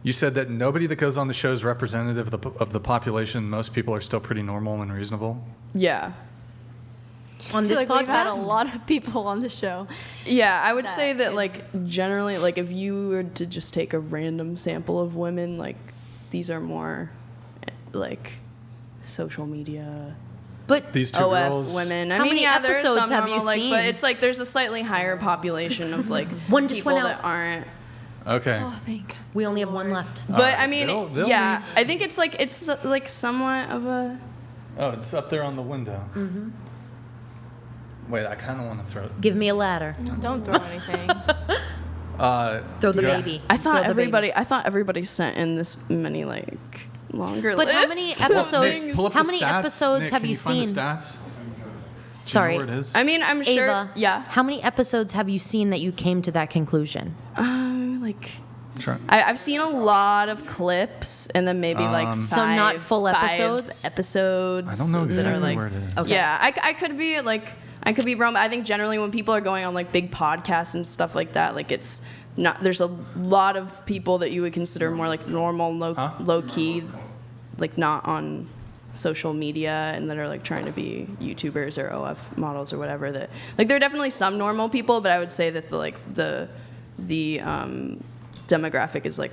You said that nobody that goes on the show is representative of the population. Most people are still pretty normal and reasonable. Yeah. On this We've had a podcast? lot of people on the show. Yeah, I would That say that, could- like, generally, like, if you were to just take a random sample of women, like, these are more, like, social media But These two OF girls. women. I How mean, many yeah, there's episodes some have normal, you like, seen? but it's like there's a slightly higher population of, like, One just people went that out. aren't. Okay. Oh, thank we only have one left. But, right, I mean, they'll yeah, leave. I think it's, like, somewhat of a... Oh, it's up there on the window. Mm-hmm. Wait, I kind of want to throw it. Give me a ladder. Don't throw anything. Throw the Yeah. baby. I thought Throw the baby. everybody sent in this many, like, longer But how lists. many Well, episodes? Nick, pull up How the many stats. episodes Nick, have can you find seen? the stats? Do Sorry. You know where it is? I mean, I'm sure. Ava, Yeah. How many episodes have you seen that you came to that conclusion? Like, Try- I've seen a lot of clips, and then maybe like five, So not full five episodes? episodes. I don't know that are, exactly like, where it is. Okay. Yeah, I could be like, I could be wrong, but I think generally when people are going on like big podcasts and stuff like that, like it's not. There's a lot of people that you would consider more like normal, low key, like not on social media and that are like trying to be YouTubers or OF models or whatever. That like there are definitely some normal people, but I would say that the demographic is like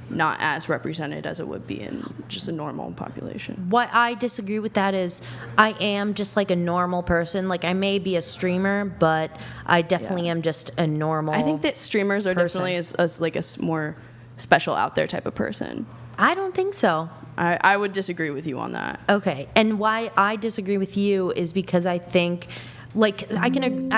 not as represented as it would be in just a normal population. What I disagree with that is I am just like a normal person. Like I may be a streamer, but I definitely am just a normal I think that streamers are person. definitely as like a more special out there type of person. I don't think so. I would disagree with you on that. Okay. And why I disagree with you is because I think like I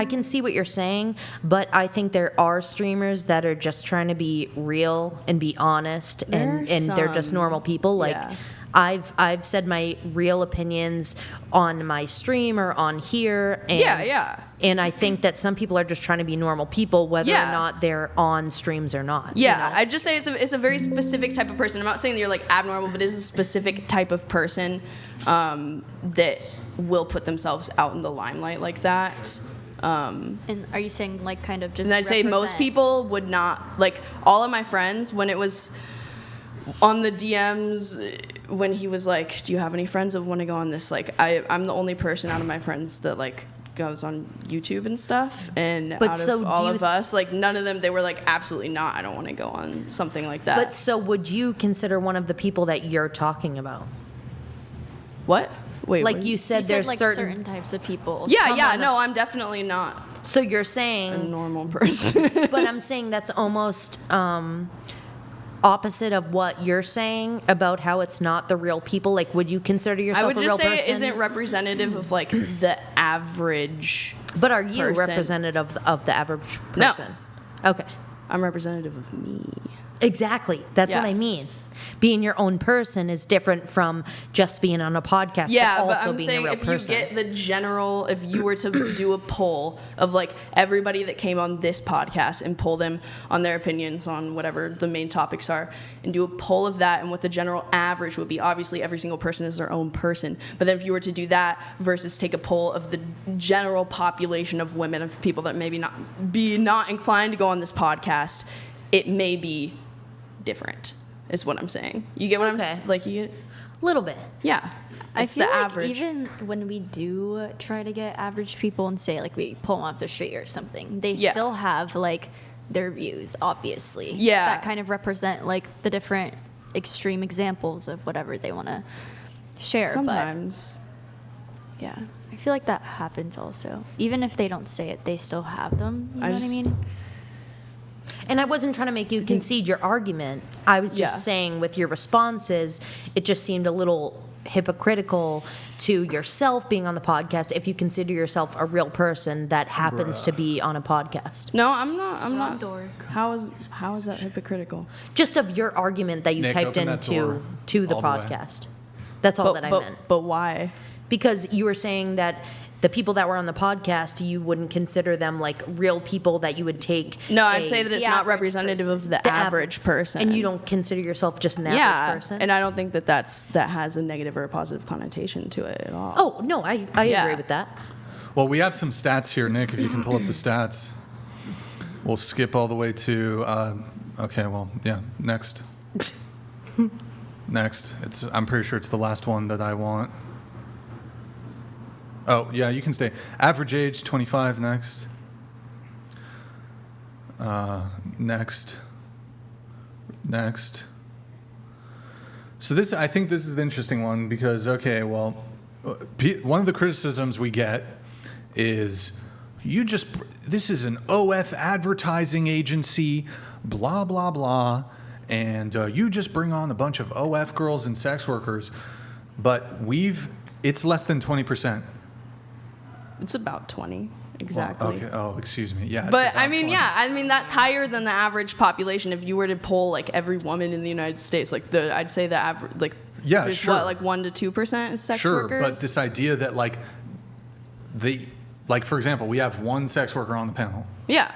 can see what you're saying, but I think there are streamers that are just trying to be real and be honest and they're just some. normal people. Like Yeah. I've said my real opinions on my stream or on here and Yeah. and I think that some people are just trying to be normal people whether Yeah. or not they're on streams or not. Yeah, you know? I'd just say it's a very specific type of person. I'm not saying that you're like abnormal, but it is a specific type of person that will put themselves out in the limelight like that. And are you saying like kind of just? And I'd say most represent- people would not, like all of my friends, when it was on the DMs, when he was like, do you have any friends that want to go on this? Like, I'm the only person out of my friends that like goes on YouTube and stuff. And But out so of do all you of us, like none of them, they were like, absolutely not. I don't want to go on something like that. But so would you consider one of the people that you're talking about? What? Wait, Like what? you said, You said there's like certain types of people. Yeah, come yeah, on. no, I'm definitely not So you're a saying normal person. but I'm saying that's almost opposite of what you're saying about how it's not the real people. Like, would you consider I yourself would a real just say person? it isn't representative of like the average. But are you person. representative of the average No. person? Okay. I'm representative of me. Exactly. That's what Yeah. I mean. Being your own person is different from just being on a podcast, Yeah, but but also I'm being saying a real if person. you get the general, if you were to do a poll of like everybody that came on this podcast and poll them on their opinions on whatever the main topics are, and do a poll of that and what the general average would be, obviously every single person is their own person. But then if you were to do that versus take a poll of the general population of women, of people that maybe not inclined to go on this podcast, it may be different. Is what I'm saying. You get what I'm Okay. saying? Like you get, Little bit. yeah. I It's feel the like average. even when we do try to get average people and say like we pull them off the street or something, they Yeah. still have like their views, obviously. Yeah. That kind of represent like the different extreme examples of whatever they want to share. Sometimes. Yeah. But I feel like that happens also. Even if they don't say it, they still have them. You know what I just- mean? And I wasn't trying to make you concede your argument. I was just Yeah. saying with your responses, it just seemed a little hypocritical to yourself being on the podcast if you consider yourself a real person that happens to be on a podcast. No, I'm not. I'm not. door. How is that hypocritical? Just of your argument that you Nick, typed open that door to the all the way. podcast. That's all that I meant. But why? Because you were saying that the people that were on the podcast, you wouldn't consider them like real people that you would take. No, I'd say that it's The not average representative person. of the average person. And you don't consider yourself just an Yeah, average person? and I don't think that that has a negative or a positive connotation to it at all. Oh, no, I Yeah. agree with that. Well, we have some stats here, Nick. If you can pull up the stats, we'll skip all the way to. Okay, well, yeah, next. Next. I'm pretty sure it's the last one that I want. Oh, yeah, you can stay. Average age, 25, next. Next. So I think this is the interesting one because, okay, well, one of the criticisms we get is this is an OF advertising agency, blah, blah, blah, and you just bring on a bunch of OF girls and sex workers, but it's less than 20%. It's about 20, exactly. Well, okay. Oh, excuse me. Yeah. But I mean, that's higher than the average population. If you were to poll like every woman in the United States, I'd say the average, there's sure. what, 1% to 2% is sex workers. Sure, but this idea that for example, we have one sex worker on the panel. Yeah.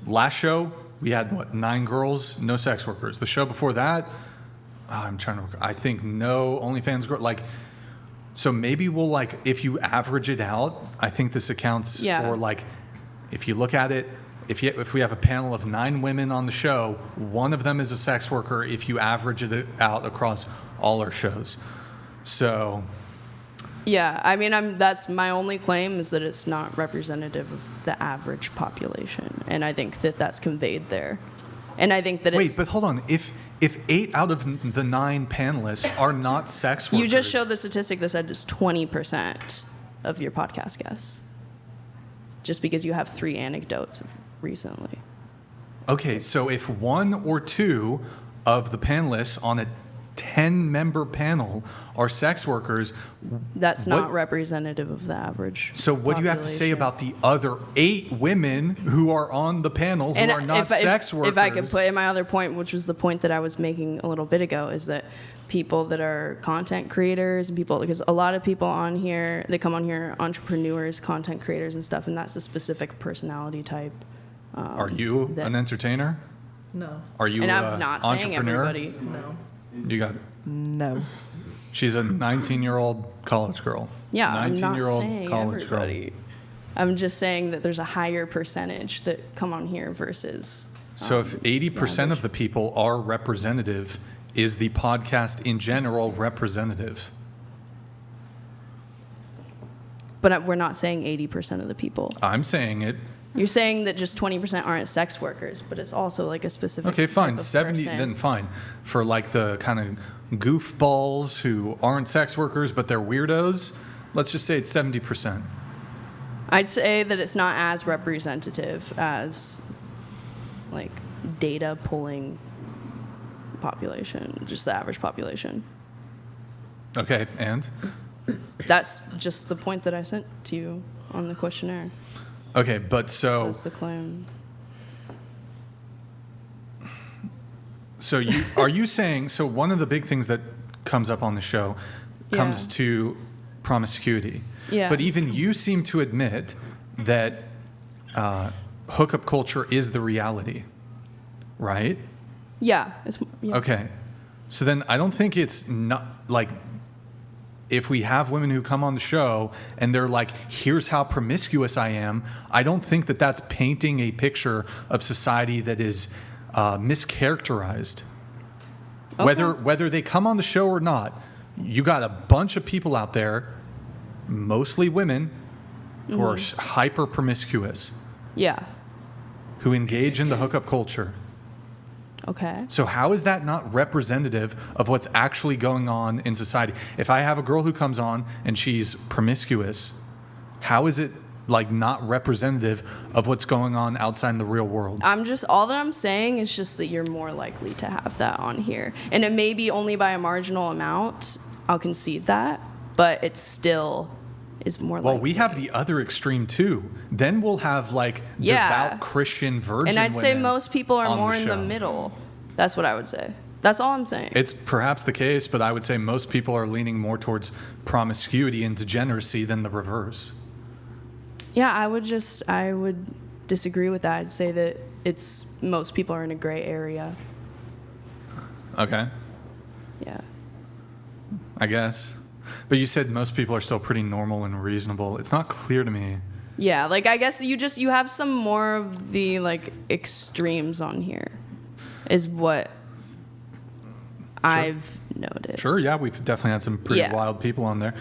Last show, we had 9 girls, no sex workers. The show before that, I think no OnlyFans girl. So maybe we'll if you average it out, I think this accounts for if you look at it, if we have a panel of 9 women on the show, one of them is a sex worker if you average it out across all our shows. So yeah, I mean, that's my only claim is that it's not representative of the average population, and I think that that's conveyed there. And I think that wait, but hold on. If 8 out of the 9 panelists are not sex workers, you just showed the statistic that said it's 20% of your podcast guests, just because you have 3 anecdotes of recently. Okay, so if 1 or 2 of the panelists on a 10-member panel are sex workers, that's not representative of the average. So what do you have to say about the other 8 women who are on the panel who are not sex workers? If I could put in my other point, which was the point that I was making a little bit ago, is that people that are content creators and because a lot of people on here, they come on here, entrepreneurs, content creators and stuff, and that's a specific personality type. Are you an entertainer? No. Are you and an I'm not saying entrepreneur? everybody. No. You got it. No. She's a 19-year-old college girl. Yeah, I'm not 19-year-old saying college everybody. girl. I'm just saying that there's a higher percentage that come on here versus. So if 80% of the people are representative, is the podcast in general representative? But we're not saying 80% of the people. I'm saying it. You're saying that just 20% aren't sex workers, but it's also a specific. Okay, fine. type of 70, person. then fine. For the kind of goofballs who aren't sex workers but they're weirdos, let's just say it's 70%. I'd say that it's not as representative as data pulling population, just the average population. Okay, and? That's just the point that I sent to you on the questionnaire. Okay, but so... That's the claim. So are you saying, so one of the big things that comes up on the show comes to promiscuity. Yeah. But even you seem to admit that hookup culture is the reality, right? Yeah. Okay. So then I don't think it's not if we have women who come on the show and they're here's how promiscuous I am, I don't think that that's painting a picture of society that is mischaracterized. Okay. Whether they come on the show or not, you got a bunch of people out there, mostly women, who are hyper promiscuous, Yeah. who engage in the hookup culture. Okay. So how is that not representative of what's actually going on in society? If I have a girl who comes on and she's promiscuous, how is it not representative of what's going on outside in the real world? All that I'm saying is just that you're more likely to have that on here. And it may be only by a marginal amount. I'll concede that. But it still is more likely. Well, we have the other extreme too. Then we'll have devout Christian virgin and I'd say women most people are on more the in the show. middle. That's what I would say. That's all I'm saying. It's perhaps the case, but I would say most people are leaning more towards promiscuity and degeneracy than the reverse. Yeah, I would disagree with that. I'd say that most people are in a gray area. Okay. Yeah. I guess. But you said most people are still pretty normal and reasonable. It's not clear to me. Yeah, I guess you have some more of the extremes on here is what I've noticed. Sure, yeah, we've definitely had some pretty Yeah. wild people on there.